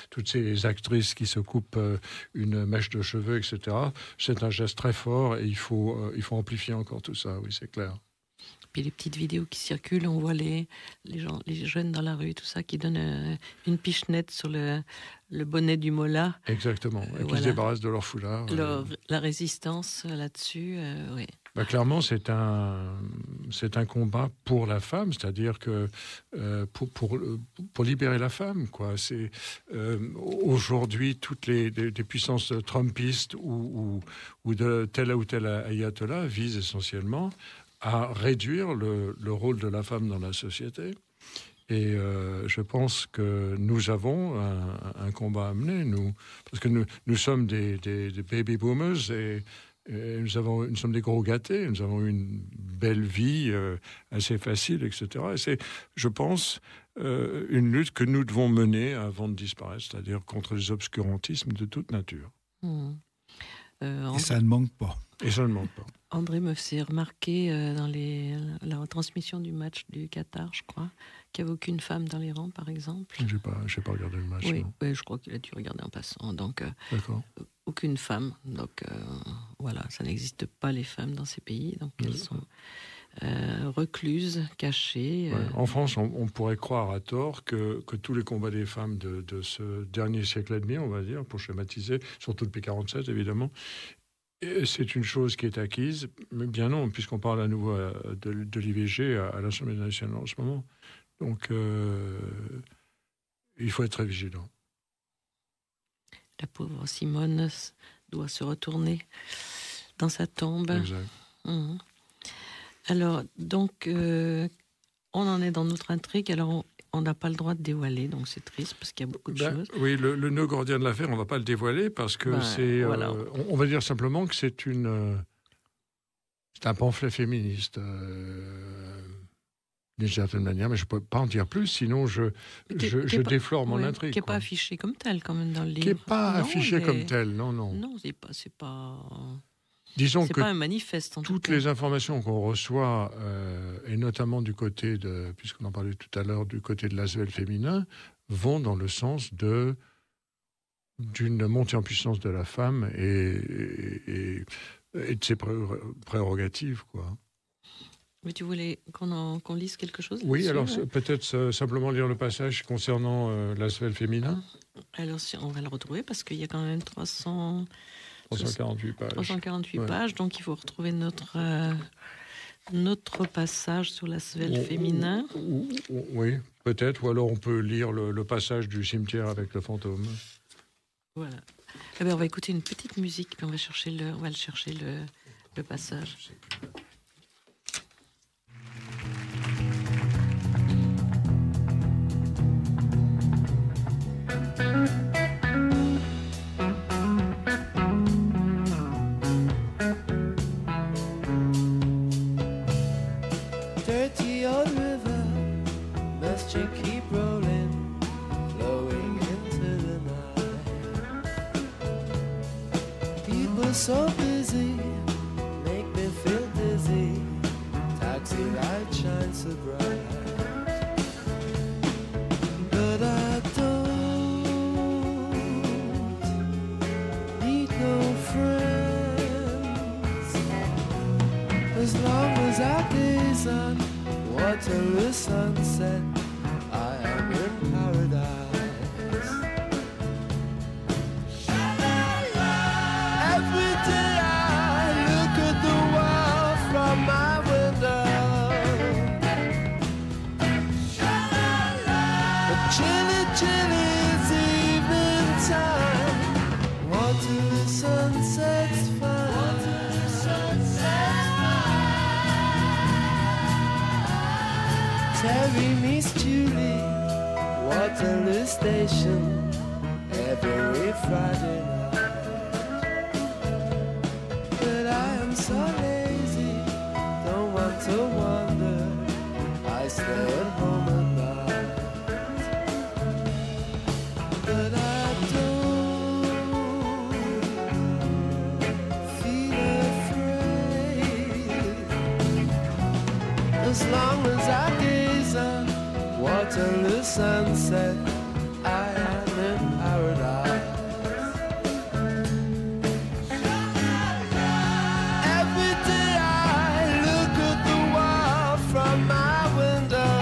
toutes ces actrices qui se coupent une mèche de cheveux, etc. C'est un geste très fort et il faut amplifier encore tout ça, oui, c'est clair. Puis les petites vidéos qui circulent, on voit les jeunes dans la rue, tout ça, qui donnent une pichenette sur le bonnet du mollah. Exactement, et qui se débarrassent de leur foulard. La résistance là-dessus, oui. Clairement, c'est un combat pour la femme, c'est-à-dire que pour libérer la femme, quoi. C'est aujourd'hui toutes les puissances trumpistes ou de tel ou tel ayatollah visent essentiellement à réduire le rôle de la femme dans la société. Et je pense que nous avons un combat à mener, parce que nous sommes des baby boomers et nous sommes des gros gâtés, nous avons une belle vie assez facile, etc. Et c'est, je pense, une lutte que nous devons mener avant de disparaître, c'est-à-dire contre les obscurantismes de toute nature. Et ça ne manque pas. Et ça ne manque pas. André me faisait remarquer dans la retransmission du match du Qatar, je crois, qu'il n'y avait aucune femme dans les rangs, par exemple. J'ai pas regardé le match. Oui, je crois qu'il a dû regarder en passant. Donc, d'accord. Aucune femme. Donc, voilà, ça n'existe pas les femmes dans ces pays. Donc, elles sont recluses, cachées. Ouais. En France, on pourrait croire à tort que tous les combats des femmes de ce dernier siècle et demi, on va dire, pour schématiser, surtout depuis 1947, évidemment, c'est une chose qui est acquise, mais bien non, puisqu'on parle à nouveau de l'IVG à l'Assemblée nationale en ce moment. Donc, il faut être très vigilant. La pauvre Simone doit se retourner dans sa tombe. Exact. Mmh. Alors, donc, on en est dans notre intrigue. Alors, on n'a pas le droit de dévoiler, donc c'est triste parce qu'il y a beaucoup de choses. Oui, le nœud gordien de l'affaire, on ne va pas le dévoiler parce que c'est... Voilà. On va dire simplement que c'est un pamphlet féministe, d'une certaine manière, mais je ne peux pas en dire plus, sinon je déflore mon intrigue. Qui n'est pas affiché comme tel, quand même, dans le livre. Qui n'est pas affiché comme tel, non. Non, c'est pas... Disons que pas un manifeste, en toutes les informations qu'on reçoit, et notamment du côté de, puisqu'on en parlait tout à l'heure, du côté de l'ASVEL féminin, vont dans le sens d'une montée en puissance de la femme et de ses prérogatives, quoi. Mais tu voulais qu'on lise quelque chose? Oui, alors peut-être simplement lire le passage concernant l'ASVEL féminin. Alors, on va le retrouver parce qu'il y a quand même 348 pages. 348 pages, donc il faut retrouver notre passage sur l'ASVEL féminin. Oui, peut-être, ou alors on peut lire le passage du cimetière avec le fantôme. Voilà. Eh bien, on va écouter une petite musique, puis on va le chercher le passage. So busy, make me feel dizzy. Taxi light shines so bright, but I don't need no friends. As long as I gaze on Waterloo sunset, I am in paradise. My window, but chilly, chilly, it's evening time. Water Harry meets Julie, Waterloo Station, every Friday night. But I am so lazy, don't want to wander, I stay at home at night. But I don't feel afraid, as long as I gaze on Waterloo sunset, I am in paradise. Every day I look at the wall from my window.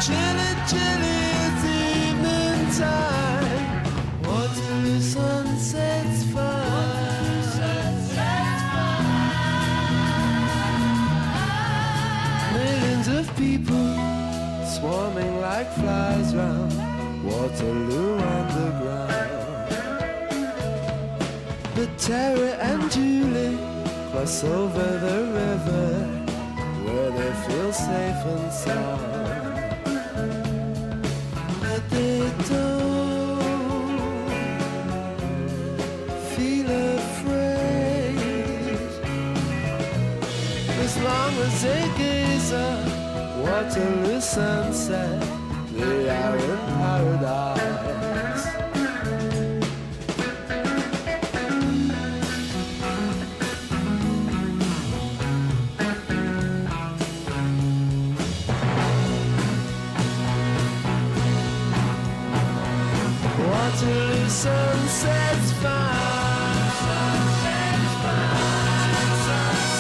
Chilly, chilly, it's evening time. Waterloo sunset's fine. Millions of people swarming like flies round Waterloo Underground. But Terry and Julie cross over the river where they feel safe and sound. But they don't feel afraid, as long as they gaze at Waterloo sunset, they are in paradise. Waterloo sunset's fine. Sunset's fine. Sunset's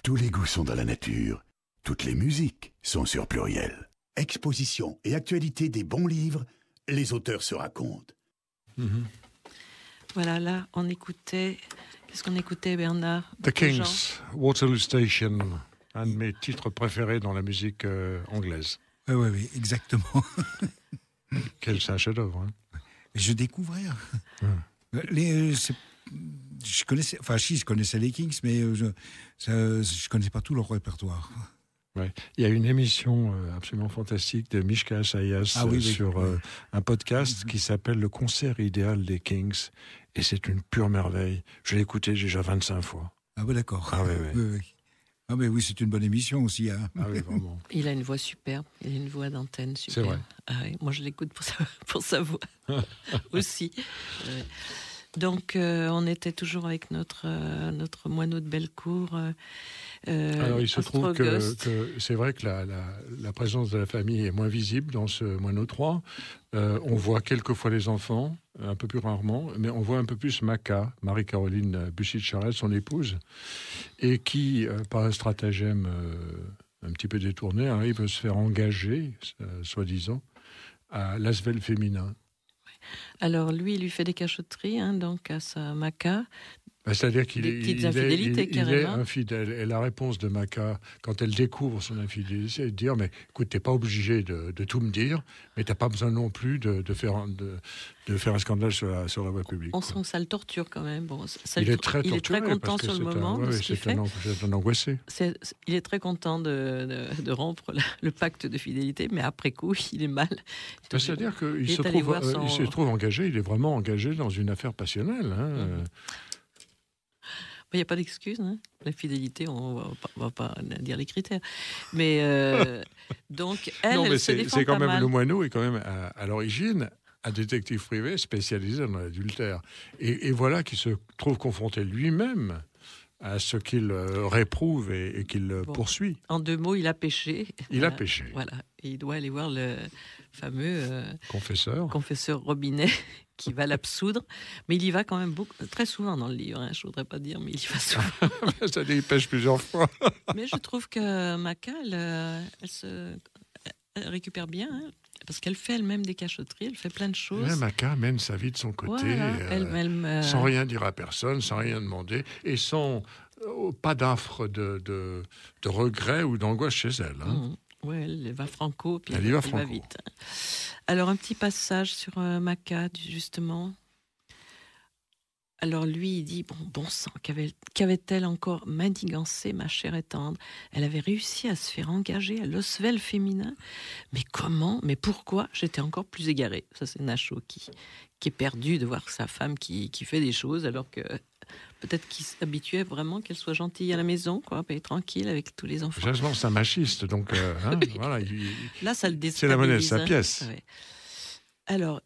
Tous les goûts sont dans la nature. Toutes les musiques sont sur Pluriel. Exposition et actualité des bons livres, les auteurs se racontent. Voilà, là, on écoutait... Qu'est-ce qu'on écoutait, Bernard? The Kings, Waterloo Station, un de mes titres préférés dans la musique anglaise. Oui, exactement. C'est un chef-d'œuvre. Hein. Je découvrais. Je connaissais les Kings, mais je connaissais pas tout leur répertoire. Ouais. Il y a une émission absolument fantastique de Mishka Assayas sur un podcast qui s'appelle Le concert idéal des Kings, et c'est une pure merveille. Je l'ai écouté déjà 25 fois. Ah oui, d'accord. Ah oui. Ah mais oui, c'est une bonne émission aussi. Hein. Ah oui, vraiment. Il a une voix superbe, il a une voix d'antenne superbe. C'est vrai. Ah oui, moi, je l'écoute pour sa voix aussi. Donc, on était toujours avec notre moineau de Bellecour. Alors, il se trouve que c'est vrai que la présence de la famille est moins visible dans ce moineau 3. On voit quelquefois les enfants, un peu plus rarement, mais on voit un peu plus Maca, Marie-Caroline Bussy-Charette, son épouse, et qui, par un stratagème un petit peu détourné, arrive à se faire engager, soi-disant, à l'Asvel féminin. Alors, lui fait des cachotteries, donc à sa Maca. C'est-à-dire qu'il petites infidélités, il est carrément. infidèle. Et la réponse de Maca, quand elle découvre son infidélité, c'est de dire, mais écoute, t'es pas obligé de tout me dire, mais t'as pas besoin non plus de faire un scandale sur la voie publique. On sent que ça le torture quand même. Bon, il est très content sur le moment de ce qu'il fait. C'est un angoissé. Il est très content de rompre le pacte de fidélité, mais après coup, il est mal. C'est-à-dire qu'il se trouve engagé, il est vraiment engagé dans une affaire passionnelle. Il n'y a pas d'excuse. La fidélité, on ne va pas dire les critères. Mais donc, elle se défend c'est quand pas même mal. Le moineau est quand même à l'origine un détective privé spécialisé dans l'adultère. Et voilà qu'il se trouve confronté lui-même à ce qu'il réprouve et qu'il poursuit. En 2 mots, il a péché. Il a péché. Voilà. Et il doit aller voir le fameux confesseur Robinet qui va l'absoudre. Mais il y va quand même très souvent dans le livre. Je ne voudrais pas dire, mais il y va souvent. Ça dit, il pêche plusieurs fois. Mais je trouve que Maca, elle récupère bien. Parce qu'elle fait elle-même des cachotteries, elle fait plein de choses. Même Maca mène sa vie de son côté, sans rien dire à personne, sans rien demander, et sans pas d'affre de regret ou d'angoisse chez elle. Oui, elle va franco, puis elle elle va va vite. Alors, un petit passage sur Maca, justement. Alors lui, il dit, bon sang, qu'avait-elle encore manigancé, ma chère et tendre. Elle avait réussi à se faire engager à l'Oswell féminin. Mais comment? Mais pourquoi? J'étais encore plus égarée. Ça, c'est Nacho qui est perdu de voir sa femme qui fait des choses, alors que peut-être qu'il s'habituait vraiment qu'elle soit gentille à la maison, quoi, et tranquille avec tous les enfants. Justement, c'est un machiste, donc Oui. voilà. Là, ça le déstabilise. C'est la monnaie de sa pièce. Ouais. Alors,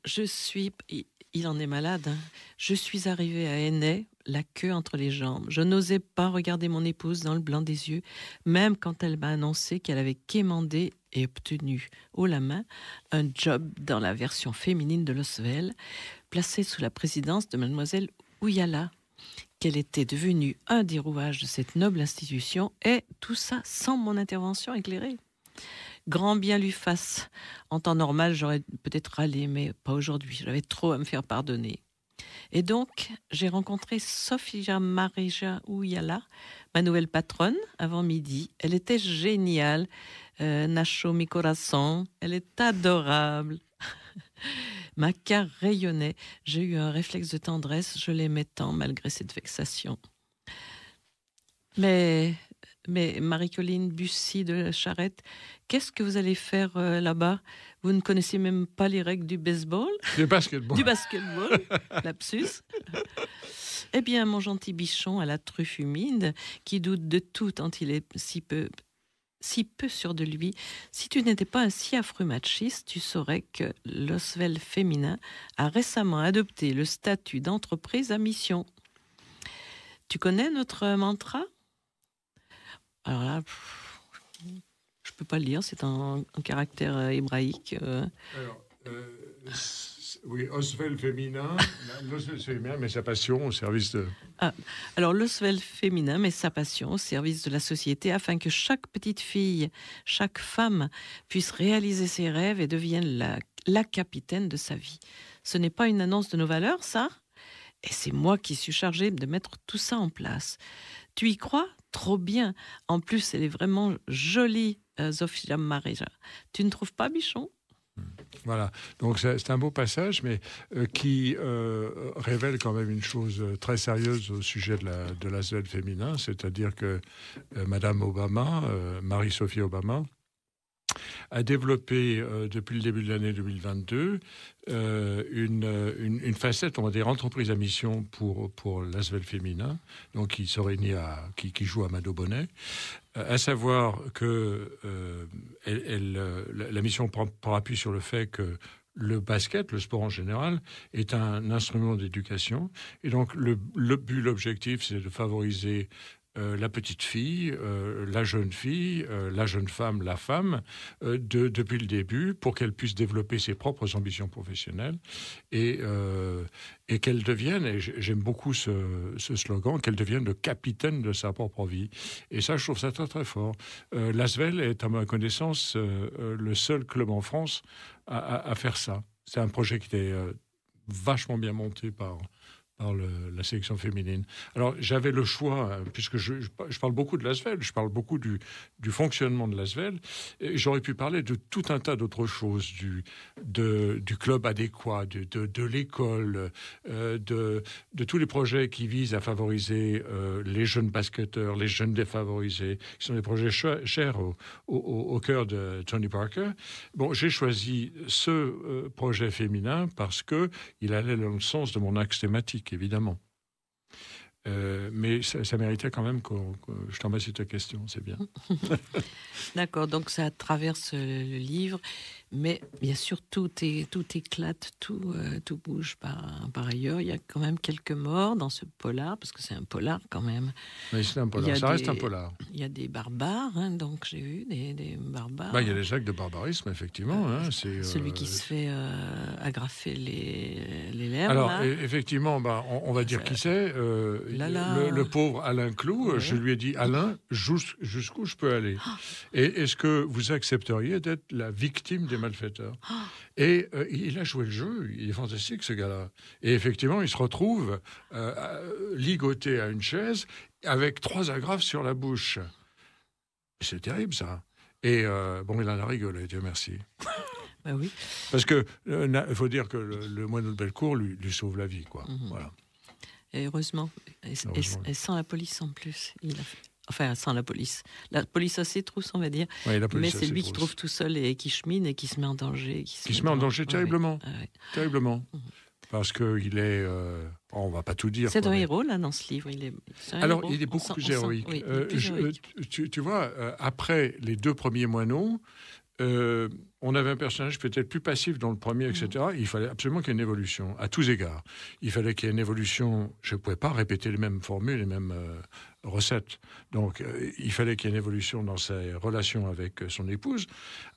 il en est malade. Hein. Je suis arrivée à Hennay, la queue entre les jambes. Je n'osais pas regarder mon épouse dans le blanc des yeux, même quand elle m'a annoncé qu'elle avait quémandé et obtenu, haut la main, un job dans la version féminine de l'Oswell, placé sous la présidence de mademoiselle Ouyala, qu'elle était devenue un des rouages de cette noble institution, et tout ça sans mon intervention éclairée. Grand bien lui fasse. En temps normal, j'aurais peut-être râlé, mais pas aujourd'hui. J'avais trop à me faire pardonner. Et donc, j'ai rencontré Sofia Marija Ouyala, ma nouvelle patronne, avant midi. Elle était géniale. Nacho mi corazón. Elle est adorable. Ma carte rayonnait. J'ai eu un réflexe de tendresse. Je l'aimais tant, malgré cette vexation. Mais Marie-Colline Bussy de Charette, qu'est-ce que vous allez faire là-bas? Vous ne connaissez même pas les règles du baseball? Du basketball. Du basketball, lapsus. Eh bien, mon gentil bichon à la truffe humide, qui doute de tout tant il est si peu sûr de lui, si tu n'étais pas un si affreux machiste, tu saurais que l'Oswell féminin a récemment adopté le statut d'entreprise à mission. Tu connais notre mantra? Alors là, je ne peux pas le lire, c'est en caractère hébraïque. Alors, oui, Oswell féminin, mais sa passion au service de... Alors, l'Oswell féminin met sa passion au service de la société afin que chaque petite fille, chaque femme puisse réaliser ses rêves et devienne la capitaine de sa vie. Ce n'est pas une annonce de nos valeurs, ça? Et c'est moi qui suis chargée de mettre tout ça en place. Tu y crois? Trop bien. En plus, elle est vraiment jolie, Sofia Marija. Tu ne trouves pas, Bichon? Voilà. Donc, c'est un beau passage, mais qui révèle quand même une chose très sérieuse au sujet de l'Oswell féminin, c'est-à-dire que Madame Obama, Marie-Sophie Obama, a développé depuis le début de l'année 2022 une facette, on va dire, entreprise à mission pour l'Oswell féminin, donc qui qui joue à Mado Bonnet, à savoir que la mission prend appui sur le fait que le basket, le sport en général, est un instrument d'éducation, et donc l'objectif, c'est de favoriser la petite fille, la jeune femme, la femme, depuis le début, pour qu'elle puisse développer ses propres ambitions professionnelles et qu'elle devienne, et j'aime beaucoup ce slogan, qu'elle devienne le capitaine de sa propre vie. Et ça, je trouve ça très très fort. L'Oswell est, à ma connaissance, le seul club en France à faire ça. C'est un projet qui était vachement bien monté par la sélection féminine. Alors, j'avais le choix, puisque je parle beaucoup de l'Oswell, je parle beaucoup du fonctionnement de l'Oswell, et j'aurais pu parler de tout un tas d'autres choses, du club adéquat, de l'école, de tous les projets qui visent à favoriser les jeunes basketteurs, les jeunes défavorisés, qui sont des projets chers au cœur de Tony Parker. Bon, j'ai choisi ce projet féminin parce qu'il allait dans le sens de mon axe thématique, évidemment. Mais ça méritait quand même que je t'envoie sur ta question, c'est bien. D'accord, donc ça traverse le livre, mais bien sûr tout éclate, tout bouge par ailleurs. Il y a quand même quelques morts dans ce polar, parce que c'est un polar quand même. Mais c'est un polar, ça reste un polar. Il y a des barbares, hein, donc j'ai vu des barbares. Il y a des actes de barbarisme, effectivement. C'est, celui qui se fait agrafer les lèvres. Alors, là. effectivement, on va dire qui c'est. Le pauvre Alain Clou, ouais. Je lui ai dit, Alain, jusqu'où je peux aller? Et est-ce que vous accepteriez d'être la victime des malfaiteurs? Et il a joué le jeu, il est fantastique ce gars-là. Et effectivement, il se retrouve ligoté à une chaise avec 3 agrafes sur la bouche. C'est terrible ça. Et il en a rigolé, Dieu merci. Bah oui. Parce que il faut dire que le moineau de Bellecour lui sauve la vie, quoi. Voilà. Et heureusement. Et sans la police en plus. Enfin, sans la police. La police a ses trousses, on va dire. Oui, la police mais c'est lui qui trouve tout seul et qui chemine et qui se met en danger. Qui se met en danger terriblement. Ouais. Terriblement. Parce qu'il est... on ne va pas tout dire. C'est un héros, là, dans ce livre. Il est beaucoup plus héroïque. Oui, tu vois, après les 2 premiers moineaux, on avait un personnage peut-être plus passif dans le premier, etc. Il fallait absolument qu'il y ait une évolution, à tous égards. Il fallait qu'il y ait une évolution. Je ne pouvais pas répéter les mêmes formules, les mêmes recettes. Donc, il fallait qu'il y ait une évolution dans ses relations avec son épouse,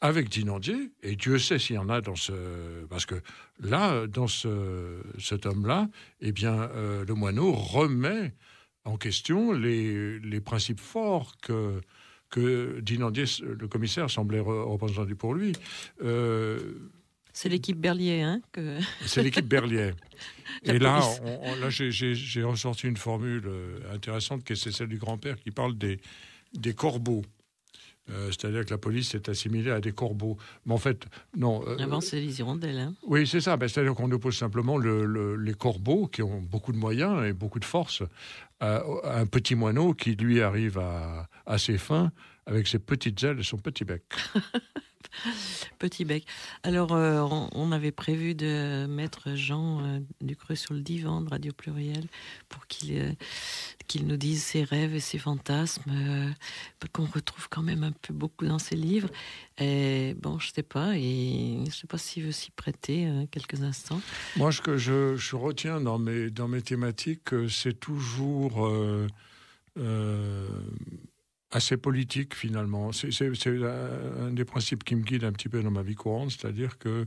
avec Dinandier. Et Dieu sait s'il y en a dans ce... Parce que là, dans cet homme-là, eh bien, le moineau remet en question les principes forts que Dinandier, le commissaire, semblait représenter pour lui. C'est l'équipe Berlier, hein C'est l'équipe Berlier. Et là, j'ai ressorti une formule intéressante, qui est celle du grand-père, qui parle des corbeaux. C'est-à-dire que la police est assimilée à des corbeaux. Mais en fait, non. Avant, c'est les hirondelles. Hein. Oui, c'est ça. C'est-à-dire qu'on oppose simplement les corbeaux, qui ont beaucoup de moyens et beaucoup de force, à un petit moineau qui, lui, arrive à ses fins avec ses petites ailes et son petit bec. Petit bec. Alors, on avait prévu de mettre Jean Ducreux sur le divan de Radio Pluriel pour qu'il nous dise ses rêves et ses fantasmes, qu'on retrouve quand même un peu beaucoup dans ses livres. Et bon, je sais pas s'il veut s'y prêter quelques instants. Moi, ce que je retiens dans mes thématiques, c'est toujours assez politique, finalement. C'est un des principes qui me guide un petit peu dans ma vie courante, c'est-à-dire que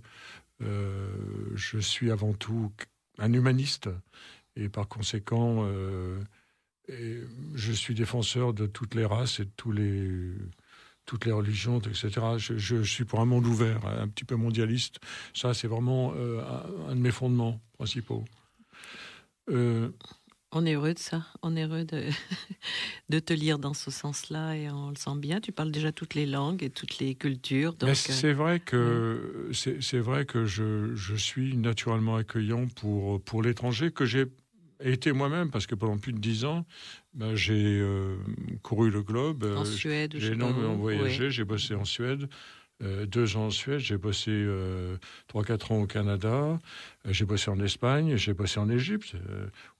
je suis avant tout un humaniste, et par conséquent, je suis défenseur de toutes les races et de toutes les religions, etc. Je suis pour un monde ouvert, un petit peu mondialiste. Ça, c'est vraiment un de mes fondements principaux. On est heureux de ça. On est heureux de te lire dans ce sens-là, et on le sent bien. Tu parles déjà toutes les langues et toutes les cultures. Donc, c'est vrai que je suis naturellement accueillant pour l'étranger, que j'ai été moi-même, parce que pendant plus de 10 ans, j'ai couru le globe. En Suède. J'ai énormément voyagé. Oui. J'ai bossé en Suède. 2 ans en Suède, j'ai bossé 3-4 ans au Canada, j'ai bossé en Espagne, j'ai bossé en Égypte,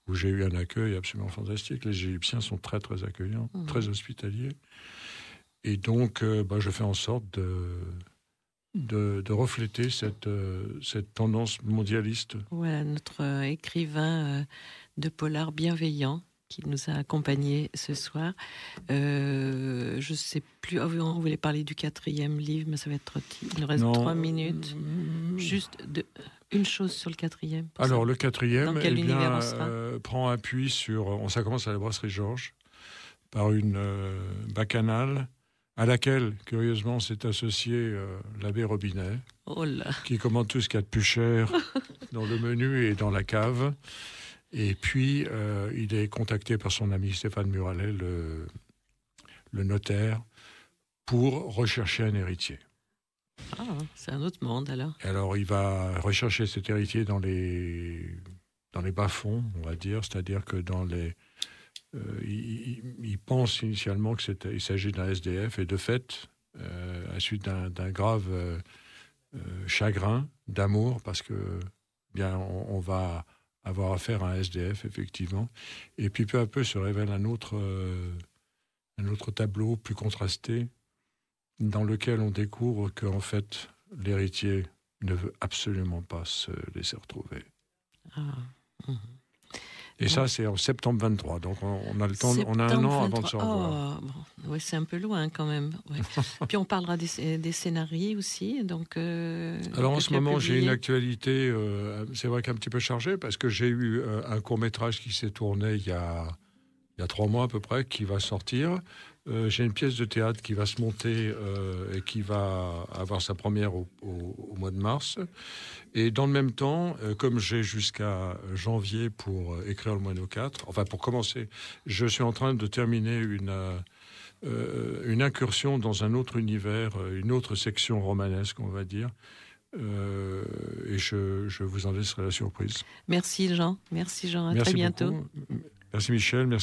où j'ai eu un accueil absolument fantastique. Les Égyptiens sont très très accueillants, très hospitaliers. Et donc, je fais en sorte de refléter cette tendance mondialiste. Voilà, notre écrivain de polar bienveillant, qui nous a accompagnés ce soir. Je ne sais plus, on voulait parler du 4e livre, mais ça va être trop petit. Il nous reste 3 minutes. Juste une chose sur le 4e. Alors, le 4e, dans quel univers on sera prend appui sur... Ça commence à la brasserie Georges, par une bacchanale, à laquelle, curieusement, s'est associé l'abbé Robinet, qui commande tout ce qu'il y a de plus cher dans le menu et dans la cave. Et puis, il est contacté par son ami Stéphane Muralet, le notaire, pour rechercher un héritier. Ah, c'est un autre monde, alors. Et alors, il va rechercher cet héritier dans les bas-fonds, on va dire, c'est-à-dire que dans les... il pense initialement qu'il s'agit d'un SDF, et de fait, à la suite d'un grave chagrin d'amour, parce que, bien, on va avoir affaire à un SDF, effectivement. Et puis, peu à peu, se révèle un autre tableau plus contrasté, dans lequel on découvre qu'en fait, l'héritier ne veut absolument pas se laisser retrouver. Et ça, c'est en septembre 23. Donc, on a le temps, on a un an avant de se revoir. Oui, c'est un peu loin quand même. Ouais. Puis on parlera des scénarios aussi. Donc, alors en ce moment, j'ai une actualité, c'est vrai qu'un petit peu chargée, parce que j'ai eu un court-métrage qui s'est tourné il y a 3 mois à peu près, qui va sortir. J'ai une pièce de théâtre qui va se monter et qui va avoir sa première au mois de mars. Et dans le même temps, comme j'ai jusqu'à janvier pour écrire le moineau 4, enfin pour commencer, je suis en train de terminer une incursion dans un autre univers, une autre section romanesque, on va dire, Et je vous en laisserai la surprise. Merci Jean, à Merci très bientôt. beaucoup. Merci Michel, merci.